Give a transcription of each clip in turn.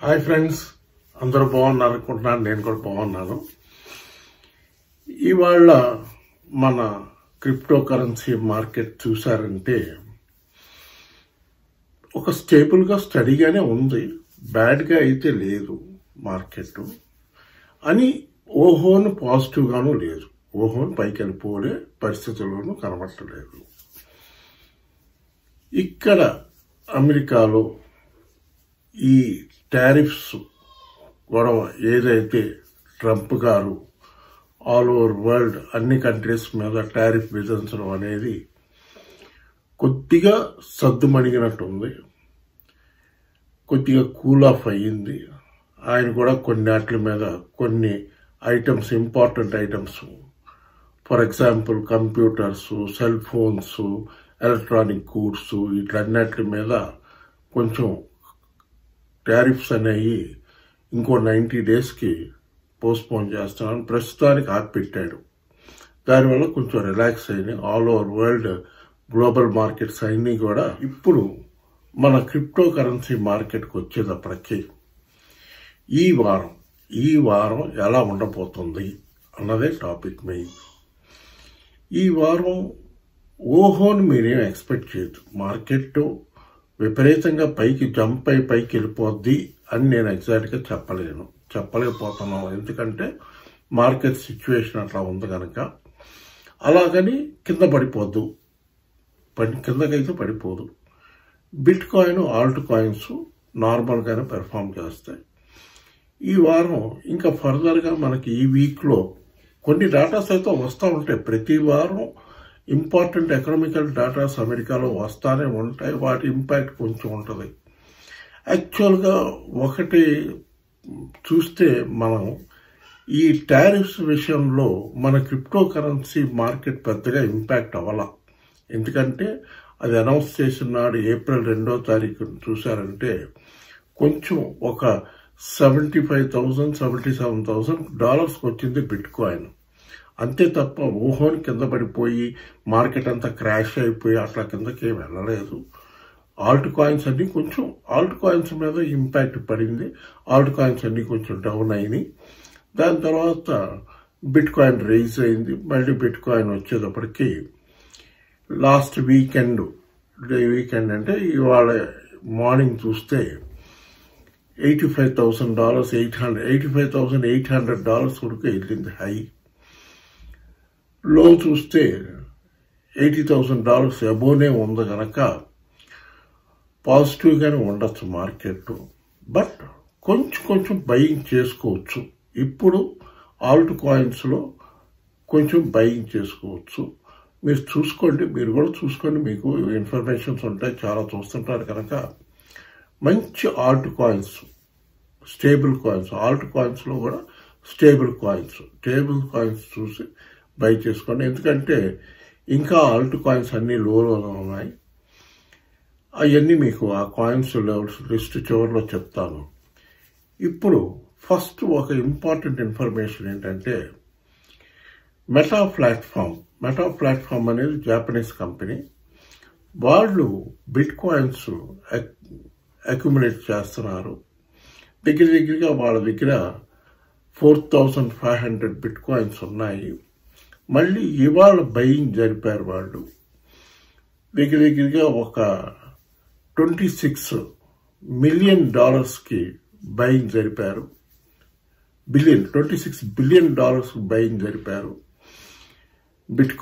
Hi friends, అందరూ బాగున్నారు అనుకుంటున్నాను. నేను కూడా బాగున్నాను. ఇవాళ మన క్రిప్టో కరెన్సీ మార్కెట్ చూసారంటే ఒక స్టేబుల్గా స్టడీగానే ఉంది, బ్యాడ్గా అయితే లేదు మార్కెట్ అని. ఓహోను పాజిటివ్గాను లేదు, ఓహోను పైకి వెళ్ళిపోలే పరిస్థితుల్లోనూ కనబట్టలేదు. ఇక్కడ అమెరికాలో ఈ టారిఫ్స్ గొడవ ఏదైతే ట్రంప్ గారు ఆల్ ఓవర్ వరల్డ్ అన్ని కంట్రీస్ మీద టారిఫ్ విధించడం అనేది కొద్దిగా సద్దుమణిగినట్టుంది, కొద్దిగా కూల్ ఆఫ్ అయ్యింది. ఆయన కూడా కొన్నిటి మీద కొన్ని items, important items, for example computers, cell phones, electronic goods, వీటన్నిటి మీద కొంచెం టారిఫ్స్ అనేవి ఇంకో 90 డేస్కి పోస్ట్పోన్ చేస్తున్నాను ప్రస్తుతానికి ఆపిపెట్టాడు. దానివల్ల కొంచెం రిలాక్స్ అయినాయి all over world global markets అన్నీ కూడా. ఇప్పుడు మన క్రిప్టో కరెన్సీ మార్కెట్కి వచ్చేటప్పటికి ఈ వారం ఎలా ఉండబోతుంది అన్నదే టాపిక్ మెయిన్. ఈ వారం ఓహోని మీరేం ఎక్స్పెక్ట్ చేయొద్దు. మార్కెట్ విపరీతంగా పైకి జంప్ అయి పైకి వెళ్ళిపోద్ది అని నేను ఎగ్జాక్ట్గా చెప్పలేకపోతున్నాను. ఎందుకంటే మార్కెట్ సిచ్యువేషన్ అట్లా ఉంది కనుక. అలాగని కింద పడిపోద్దు, కిందకైతే పడిపోదు. బిట్ కాయిన్, ఆల్ట్ కాయిన్స్ నార్మల్గానే పెర్ఫామ్ చేస్తాయి. ఈ వారం ఇంకా ఫర్దర్గా మనకి ఈ వీక్లో కొన్ని డాటాస్ అయితే వస్తూ ఉంటాయి. ప్రతి వారం ఇంపార్టెంట్ ఎకనామికల్ డాటాస్ అమెరికాలో వస్తానే ఉంటాయి, వాటి ఇంపాక్ట్ కొంచెం ఉంటుంది. యాక్చువల్గా ఒకటి చూస్తే మనం ఈ టారిఫ్స్ విషయంలో మన క్రిప్టో కరెన్సీ మార్కెట్ పెద్దగా ఇంపాక్ట్ అవ్వాల. ఎందుకంటే అది అనౌన్స్ చేసిన నాడు ఏప్రిల్ 2వ తారీఖు చూసారంటే కొంచెం ఒక $75,000 $77,000 వచ్చింది బిట్ కాయిన్. అంతే తప్ప ఓహోని కింద పడిపోయి మార్కెట్ అంతా క్రాష్ అయిపోయి అట్లా కిందకి వెళ్ళలేదు. ఆల్ట్ కాయిన్స్ అన్ని కొంచెం, ఆల్ట్ కాయిన్స్ మీద ఇంపాక్ట్ పడింది. ఆల్ట్ కాయిన్స్ అన్ని కొంచెం డౌన్ అయినాయి. దాని తర్వాత బిట్ కాయిన్ రైజ్ అయింది. మళ్ళీ బిట్ కాయిన్ వచ్చేటప్పటికి లాస్ట్ వీకెండ్ అంటే ఇవాళ మార్నింగ్ చూస్తే $85,800 వరకు వెళ్ళింది హై. లో చూస్తే $80,000 అబోనే ఉంది కనుక పాజిటివ్గానే ఉండొచ్చు మార్కెట్. బట్ కొంచెం బయింగ్ చేసుకోవచ్చు. ఇప్పుడు ఆల్ట్ కాయిన్స్లో కొంచెం బయింగ్ చేసుకోవచ్చు. మీరు చూసుకోండి, మీరు కూడా చూసుకోండి, మీకు ఇన్ఫర్మేషన్స్ ఉంటాయి, చాలా చూస్తుంటారు కనుక. మంచి alt coins, stable coins, alt కాయిన్స్లో కూడా స్టేబుల్ కాయిన్స్ చూసి బై చేసుకోండి. ఎందుకంటే ఇంకా ఆల్ట్ కాయిన్స్ అన్ని లోలో ఉన్నాయి. అవన్నీ మీకు ఆ కాయిన్స్ లెవెల్స్ లిస్ట్ చివరిలో చెప్తాను. ఇప్పుడు ఫస్ట్ ఒక ఇంపార్టెంట్ ఇన్ఫర్మేషన్ ఏంటంటే మెటా ప్లాట్ఫామ్ అనేది జాపనీస్ కంపెనీ. వాళ్ళు బిట్ కాయిన్స్ అక్యుములేట్ చేస్తున్నారు. దగ్గరగా వాళ్ళ దగ్గర 4,500 బిట్ కాయిన్స్ ఉన్నాయి. మళ్ళీ ఇవాళ బయింగ్ జరిపారు వాళ్ళు. దగ్గరగా ఒక $26 మిలియన్ బయింగ్ జరిపారు. $26 బిలియన్ బయింగ్ జరిపారు బిట్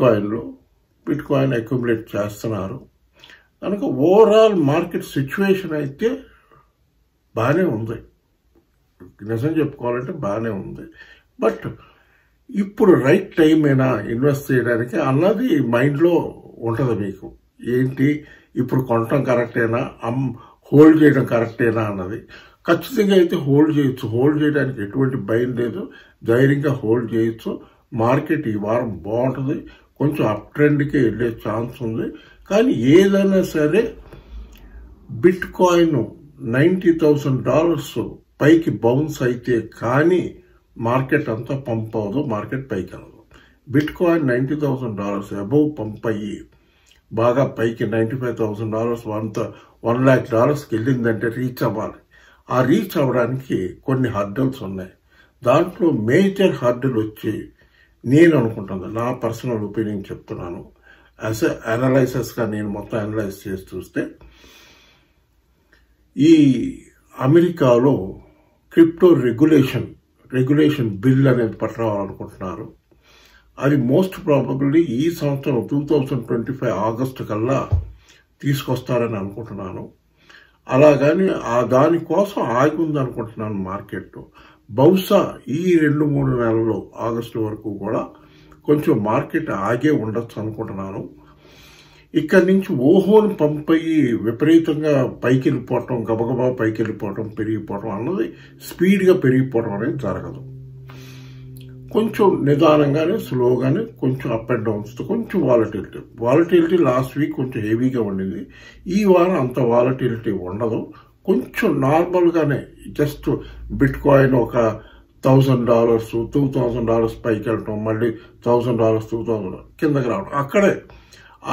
కాయిన్ అక్యుములేట్ చేస్తున్నారు కనుక ఓవరాల్ మార్కెట్ సిచ్యువేషన్ అయితే బాగానే ఉంది. నిజం చెప్పుకోవాలంటే బాగానే ఉంది. బట్ ఇప్పుడు రైట్ టైమేనా ఇన్వెస్ట్ చేయడానికి అన్నది మైండ్లో ఉంటుంది మీకు. ఏంటి ఇప్పుడు కొనటం కరెక్టేనా, హోల్డ్ చేయడం కరెక్టేనా అన్నది. ఖచ్చితంగా అయితే హోల్డ్ చేయొచ్చు. హోల్డ్ చేయడానికి ఎటువంటి భయం లేదు, ధైర్యంగా హోల్డ్ చేయొచ్చు. మార్కెట్ ఈ వారం బాగుంటుంది, కొంచెం అప్ ట్రెండ్కి వెళ్ళే ఛాన్స్ ఉంది. కానీ ఏదైనా సరే బిట్ కాయిన్ $90,000 పైకి బౌన్స్ అయితే కానీ మార్కెట్ అంతా పంప్ అవ్వదు, మార్కెట్ పైకి వెళ్ళదు. బిట్ కాయిన్ $90,000 అబౌవ్ పంప్ అయ్యి బాగా పైకి $95,000 $1 lakh వెళ్ళిందంటే రీచ్ అవ్వాలి. ఆ రీచ్ అవ్వడానికి కొన్ని హర్డల్స్ ఉన్నాయి. దాంట్లో మేజర్ హర్డల్ వచ్చి నేను అనుకుంటున్నాను, నా పర్సనల్ ఒపీనియన్ చెప్తున్నాను, యాజ్ ఎ అనలైసర్స్గా నేను మొత్తం అనలైజ్ చేసి చూస్తే, ఈ అమెరికాలో క్రిప్టో రెగ్యులేషన్ బిల్ అనేది పట్టరావాలనుకుంటున్నారు. అది మోస్ట్ ప్రాబబ్లీ ఈ సంవత్సరం 2025 ఆగస్టు కల్లా తీసుకొస్తారని అనుకుంటున్నాను. అలాగని దానికోసం ఆగి ఉందనుకుంటున్నాను మార్కెట్. బహుశా ఈ 2-3 నెలల్లో ఆగస్టు వరకు కూడా కొంచెం మార్కెట్ ఆగే ఉండొచ్చు అనుకుంటున్నాను. ఇక్కడి నుంచి ఓహోని పంప్ అయ్యి విపరీతంగా పైకి వెళ్ళిపోవటం, గబగబా పైకి వెళ్ళిపోవటం, పెరిగిపోవటం అన్నది స్పీడ్గా పెరిగిపోవడం అనేది జరగదు. కొంచెం నిదానంగానే స్లోగానే కొంచెం అప్ అండ్ డౌన్స్, కొంచెం వాలటిలిటీ లాస్ట్ వీక్ కొంచెం హెవీగా ఉండింది. ఈ వారం అంత వాలటిలిటీ ఉండదు, కొంచెం నార్మల్గానే. జస్ట్ బిట్ కాయిన్ ఒక $1,000, $2,000 పైకి వెళ్ళటం, మళ్ళీ $1,000, $2,000 కిందకి రావడం, అక్కడే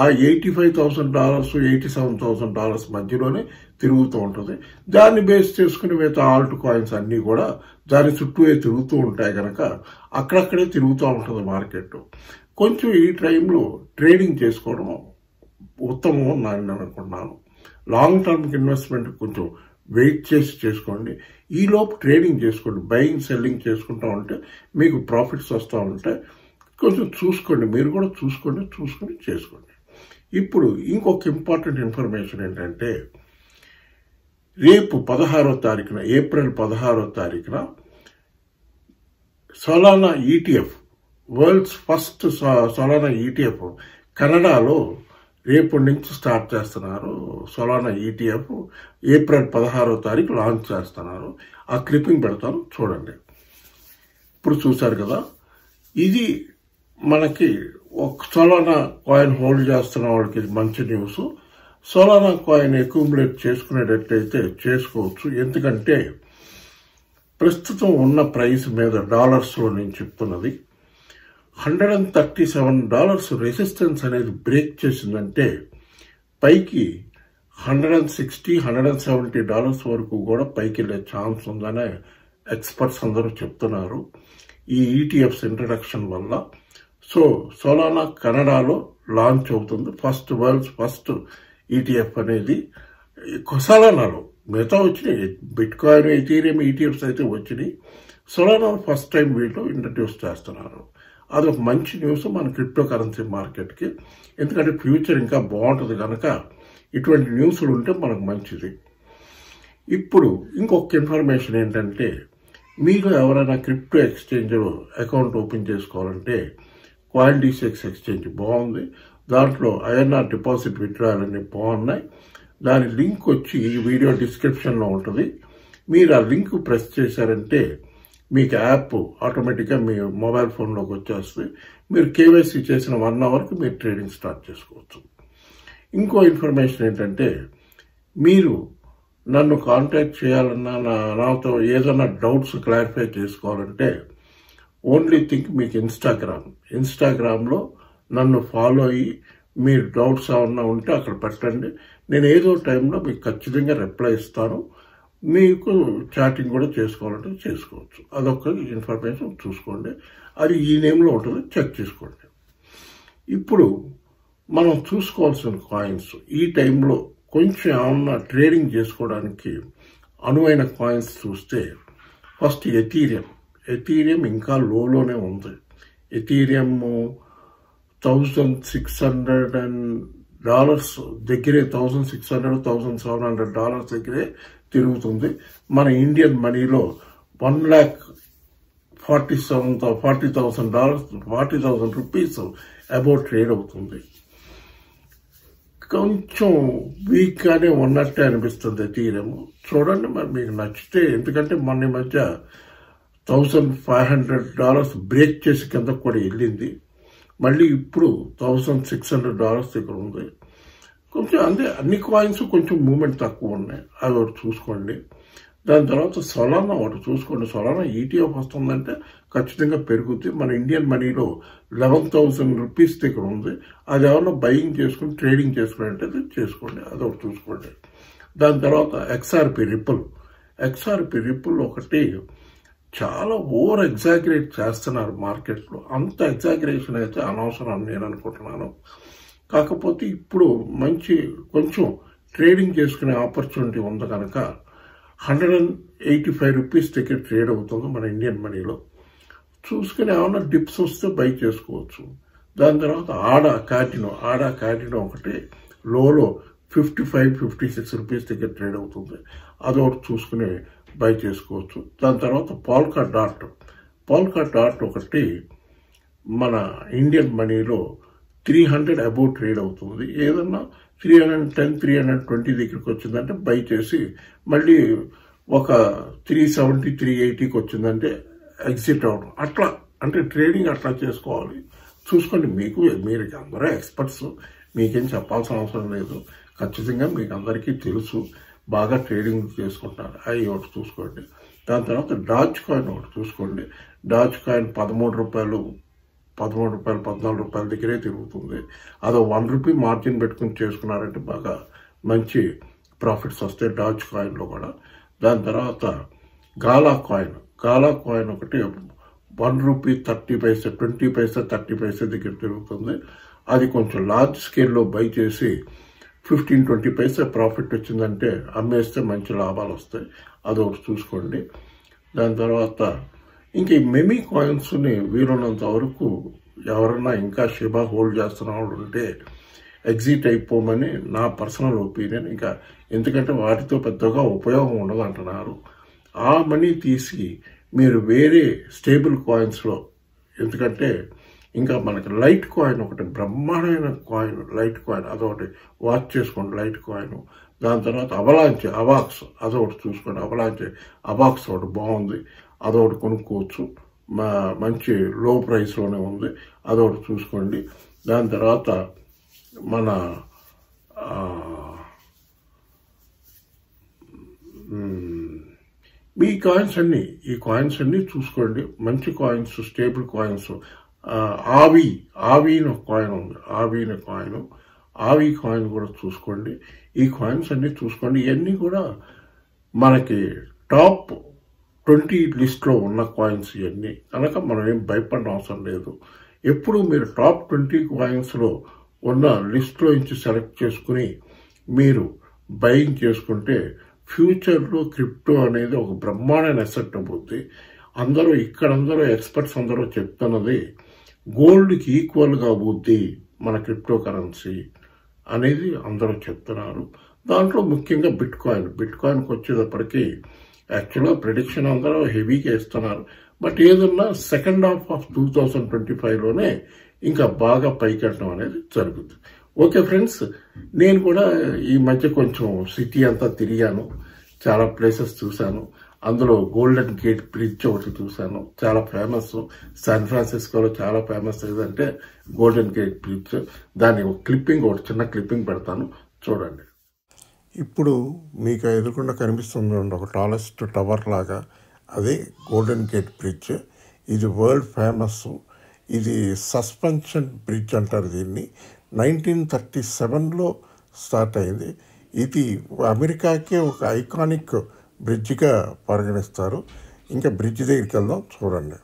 ఆ $85,000, $87,000 మధ్యలోనే తిరుగుతూ ఉంటుంది. దాన్ని బేస్ చేసుకుని మిగతా ఆల్ట్ కాయిన్స్ అన్నీ కూడా దాని చుట్టూ తిరుగుతూ ఉంటాయి కనుక అక్కడక్కడే తిరుగుతూ ఉంటుంది మార్కెట్. కొంచెం ఈ టైంలో ట్రేడింగ్ చేసుకోవడం ఉత్తమం నేను అనుకుంటున్నాను. లాంగ్ టర్మ్కి ఇన్వెస్ట్మెంట్ కొంచెం వెయిట్ చేసి చేసుకోండి. ఈలోపు ట్రేడింగ్ చేసుకోండి, బయింగ్ సెల్లింగ్ చేసుకుంటూ ఉంటే మీకు ప్రాఫిట్స్ వస్తూ ఉంటాయి. కొంచెం చూసుకోండి, మీరు కూడా చూసుకొని చేసుకోండి. ఇప్పుడు ఇంకొక ఇంపార్టెంట్ ఇన్ఫర్మేషన్ ఏంటంటే, రేపు 16వ తారీఖున, ఏప్రిల్ 16వ తారీఖున Solana ETF, world's first Solana ETF కెనడాలో రేపటి నుంచి స్టార్ట్ చేస్తున్నారు. సొలానా ETF ఏప్రిల్ 16వ తారీఖు లాంచ్ చేస్తున్నారు. ఆ క్లిప్పింగ్ పెడతాను, చూడండి. ఇప్పుడు చూశారు కదా, ఇది మనకి ఒక సొలానా కాయిన్ హోల్డ్ చేస్తున్న వాళ్ళకి మంచి న్యూస్. సొలానా కాయిన్ అక్యూములేట్ చేసుకునేటట్టయితే చేసుకోవచ్చు. ఎందుకంటే ప్రస్తుతం ఉన్న ప్రైస్ మీద డాలర్స్లో నేను చెప్తున్నది, $137 రెసిస్టెన్స్ అనేది బ్రేక్ చేసిందంటే పైకి $160, $170 వరకు కూడా పైకి వెళ్ళే ఛాన్స్ ఉందనే ఎక్స్పర్ట్స్ అందరూ చెప్తున్నారు ఈ ETFs ఇంట్రడక్షన్ వల్ల. సో సొలానా కెనడాలో లాంచ్ అవుతుంది. వరల్డ్స్ ఫస్ట్ ETF అనేది సొలానాలో. మిగతా వచ్చినాయి, బిట్ కాయిన్, ఎథీరియం ETFs అయితే వచ్చినాయి. సొలానా ఫస్ట్ టైం వీళ్ళు ఇంట్రడ్యూస్ చేస్తున్నారు. అదొక మంచి న్యూస్ మన క్రిప్టో కరెన్సీ మార్కెట్కి. ఎందుకంటే ఫ్యూచర్ ఇంకా బాగుంటుంది కనుక ఇటువంటి న్యూస్లు ఉంటే మనకు మంచిది. ఇప్పుడు ఇంకొక ఇన్ఫర్మేషన్ ఏంటంటే, మీరు ఎవరైనా క్రిప్టో ఎక్స్చేంజ్లో అకౌంట్ ఓపెన్ చేసుకోవాలంటే CoinDCX ఎక్స్చేంజ్ బాగుంది. దాంట్లో INR డిపాజిట్ విత్డ్రాయల్ అన్ని బాగున్నాయి. దాని లింక్ వచ్చి ఈ వీడియో డిస్క్రిప్షన్లో ఉంటుంది. మీరు ఆ లింక్ ప్రెస్ చేశారంటే మీకు యాప్ ఆటోమేటిక్గా మీ మొబైల్ ఫోన్లోకి వచ్చేస్తుంది. మీరు KYC చేసిన 1 అవర్కి మీరు ట్రేడింగ్ స్టార్ట్ చేసుకోవచ్చు. ఇంకో ఇన్ఫర్మేషన్ ఏంటంటే, మీరు నన్ను కాంటాక్ట్ చేయాలన్నా, నాతో ఏదైనా డౌట్స్ క్లారిఫై చేసుకోవాలంటే ఓన్లీ థింక్ మీకు ఇన్స్టాగ్రామ్లో నన్ను ఫాలో అయ్యి మీరు డౌట్స్ ఏమన్నా ఉంటే అక్కడ పెట్టండి. నేను ఏదో టైంలో మీకు ఖచ్చితంగా రిప్లై ఇస్తాను. మీకు చాటింగ్ కూడా చేసుకోవాలంటే చేసుకోవచ్చు. అదొక ఇన్ఫర్మేషన్ చూసుకోండి. అది ఈ నేమ్లో ఉంటుంది, చెక్ చేసుకోండి. ఇప్పుడు మనం చూసుకోవాల్సిన కాయిన్స్ ఈ టైంలో కొంచెం ఏమన్నా ట్రేడింగ్ చేసుకోవడానికి అనువైన కాయిన్స్ చూస్తే, ఫస్ట్ ఎథీరియం ఇంకా లోనే ఉంది. ఎథీరియం $1,600 దగ్గరే, $1,600-$1,700 దగ్గరే తిరుగుతుంది. మన ఇండియన్ మనీలో $1,40,000 అబౌట్ ట్రేడ్ అవుతుంది. కొంచెం వీక్గానే ఉన్నట్టే అనిపిస్తుంది ఎథీరియం. చూడండి మరి మీకు నచ్చితే, ఎందుకంటే మొన్న మధ్య $1,500 బ్రేక్ చేసి కిందకు కూడా వెళ్ళింది. మళ్ళీ ఇప్పుడు $1,600 దగ్గర ఉంది. కొంచెం అంటే అన్ని కాయిన్స్ కొంచెం మూమెంట్ తక్కువ ఉన్నాయి, అది ఒకటి చూసుకోండి. దాని తర్వాత సొలానా ఒకటి చూసుకోండి. సొలానా ETF వస్తుందంటే ఖచ్చితంగా పెరుగుతుంది. మన ఇండియన్ మనీలో $11,000 దగ్గర ఉంది. అది ఏమన్నా బయింగ్ చేసుకుని ట్రేడింగ్ చేసుకుని అంటే చేసుకోండి, అదొకటి చూసుకోండి. దాని తర్వాత XRP ఎక్స్ఆర్పి రిపుల్ ఒకటి చాలా ఓవర్ ఎగ్జాగరేట్ చేస్తున్నారు మార్కెట్లో. అంత ఎగ్జాగరేషన్ అయితే అనవసరం అని నేను అనుకుంటున్నాను. కాకపోతే ఇప్పుడు మంచి కొంచెం ట్రేడింగ్ చేసుకునే ఆపర్చునిటీ ఉంది కనుక 185 రూపీస్ దగ్గర ట్రేడ్ అవుతుంది మన ఇండియన్ మనీలో. చూసుకుని ఏమన్నా డిప్స్ వస్తే బై చేసుకోవచ్చు. దాని తర్వాత ఆడా క్యాటినో ఒకటి లోలో 55-56 రూపీస్ దగ్గర ట్రేడ్ అవుతుంది. అదొకటి చూసుకుని బై చేసుకోవచ్చు. దాని తర్వాత పోల్కా డాట్ ఒకటి మన ఇండియన్ మనీలో 300 అబౌవ్ ట్రేడ్ అవుతుంది. ఏదన్నా 310, 320 దగ్గరికి వచ్చిందంటే బై చేసి మళ్ళీ ఒక 370, 380కి వచ్చిందంటే ఎగ్జిట్ అవ్వడం. అట్లా అంటే ట్రేడింగ్ అట్లా చేసుకోవాలి. చూసుకోండి, మీరు అందరూ ఎక్స్పర్ట్స్, మీకేం చెప్పాల్సిన అవసరం లేదు. ఖచ్చితంగా మీకు అందరికీ తెలుసు, బాగా ట్రేడింగ్ చేసుకుంటారు. అవి ఒకటి చూసుకోండి. దాని తర్వాత డాజ్ కాయిన్ ఒకటి చూసుకోండి. డాజ్ కాయిన్ 13 రూపాయలు, 14 రూపాయల దగ్గరే తిరుగుతుంది. అదో 1 రూపీ మార్జిన్ పెట్టుకుని చేసుకున్నారంటే బాగా మంచి ప్రాఫిట్స్ వస్తాయి డాజ్ కాయిన్లో కూడా. దాని తర్వాత గాలా కాయిన్ ఒకటి 1 రూపీ 30 పైసా, 20 పైసా, 30 పైసా దగ్గర తిరుగుతుంది. అది కొంచెం లార్జ్ స్కేల్లో బై చేసి 15-20 పైసా ప్రాఫిట్ వచ్చిందంటే అమ్మేస్తే మంచి లాభాలు వస్తాయి. అదొకటి చూసుకోండి. దాని తర్వాత ఇంక ఈ మెమీ కాయిన్స్ని వీలున్నంత వరకు ఎవరన్నా ఇంకా షిబా హోల్డ్ చేస్తున్న వాళ్ళు ఉంటే ఎగ్జిట్ అయిపోమని నా పర్సనల్ ఒపీనియన్. ఇంకా ఎందుకంటే వాటితో పెద్దగా ఉపయోగం ఉండదు అంటున్నారు. ఆ మనీ తీసి మీరు వేరే స్టేబుల్ కాయిన్స్లో, ఎందుకంటే ఇంకా మనకి లైట్ కాయిన్ ఒకటి బ్రహ్మాండమైన కాయిన్, లైట్ కాయిన్ అదొకటి వాచ్ చేసుకోండి, లైట్ కాయిన్. దాని తర్వాత అవాక్స్ అదొకటి చూసుకోండి. అవాక్స్ ఒకటి బాగుంది, అదొకటి కొనుక్కోవచ్చు, మంచి లో ప్రైస్లోనే ఉంది, అదొకటి చూసుకోండి. దాని తర్వాత మన ఈ కాయిన్స్ అన్నీ చూసుకోండి. మంచి కాయిన్స్, స్టేబుల్ కాయిన్స్. ఆవి అనే కాయిన్ ఉంది, ఆవి కాయిన్ కూడా చూసుకోండి. ఈ కాయిన్స్ అన్నీ చూసుకోండి. ఇవన్నీ కూడా మనకి టాప్ 20 లిస్ట్లో ఉన్న కాయిన్స్ ఇవన్నీ కనుక మనం ఏం భయపడిన అవసరం లేదు. ఎప్పుడు మీరు టాప్ 20 కాయిన్స్లో ఉన్న లిస్ట్లో నుంచి సెలెక్ట్ చేసుకుని మీరు బయింగ్ చేసుకుంటే ఫ్యూచర్లో క్రిప్టో అనేది ఒక బ్రహ్మాండమైన అసెట్ అవుతుంది. అందరూ ఎక్స్పర్ట్స్ అందరూ చెప్తున్నది గోల్డ్కి ఈక్వల్గా అవుద్ది మన క్రిప్టో కరెన్సీ అనేది అందరూ చెప్తున్నారు. దాంట్లో ముఖ్యంగా బిట్ కాయిన్కి వచ్చేటప్పటికి యాక్చువల్గా ప్రిడిక్షన్ అందరూ హెవీగా ఇస్తున్నారు. బట్ ఏదన్నా సెకండ్ హాఫ్ ఆఫ్ 2025లోనే ఇంకా బాగా పైకెట్టడం అనేది జరుగుతుంది. ఓకే ఫ్రెండ్స్, నేను కూడా ఈ మధ్య కొంచెం సిటీ అంతా తిరిగాను, చాలా ప్లేసెస్ చూశాను. అందులో గోల్డెన్ గేట్ బ్రిడ్జ్ ఒకటి చూశాను, చాలా ఫేమస్. శాన్ ఫ్రాన్సిస్కోలో చాలా ఫేమస్ ఏదంటే గోల్డెన్ గేట్ బ్రిడ్జ్. దాని ఒక చిన్న క్లిప్పింగ్ పెడతాను, చూడండి. ఇప్పుడు మీకు ఎదురుకుండా కనిపిస్తుంది ఒక టాలెస్ట్ టవర్ లాగా, అదే గోల్డెన్ గేట్ బ్రిడ్జ్. ఇది వరల్డ్ ఫేమస్. ఇది సస్పెన్షన్ బ్రిడ్జ్ అంటారు దీన్ని. 1937లో స్టార్ట్ అయింది. ఇది అమెరికాకే ఒక ఐకానిక్ బ్రిడ్జిగా పరిగణిస్తారు. ఇంకా బ్రిడ్జ్ దగ్గరికి వెళ్దాం, చూడండి.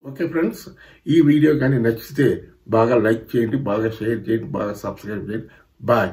ఓకే ఫ్రెండ్స్, ఈ వీడియో కానీ నచ్చితే బాగా లైక్ చేయండి, బాగా షేర్ చేయండి, బాగా సబ్స్క్రైబ్ చేయండి. బాయ్.